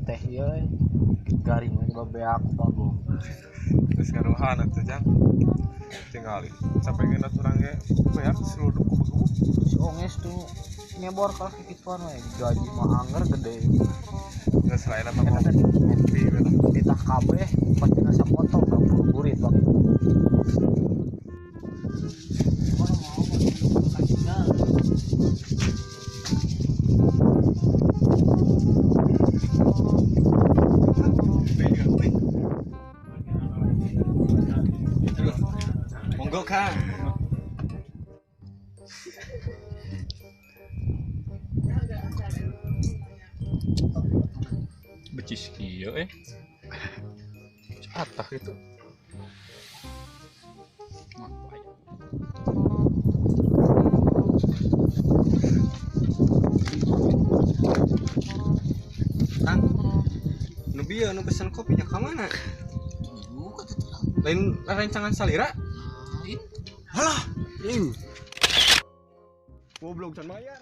teh ieu garing we babe aku bagong. Terus ngaruhan atuh jang. Tinggali sampai kena urang ge beak seluduk ku beku. Si Onges tuh nyebor ka kikituan we gaji mah anger gede. Geus lain apa Eta teh ngopi we lah. ditah kabeh pasti nasa potong ka burit waktu. Monggo Kang. Becis kieu atah gitu. Kang. Nu bieu nu pesen kopinya ka mana? Lain rancangan salira? Halah. Goblok can bayar.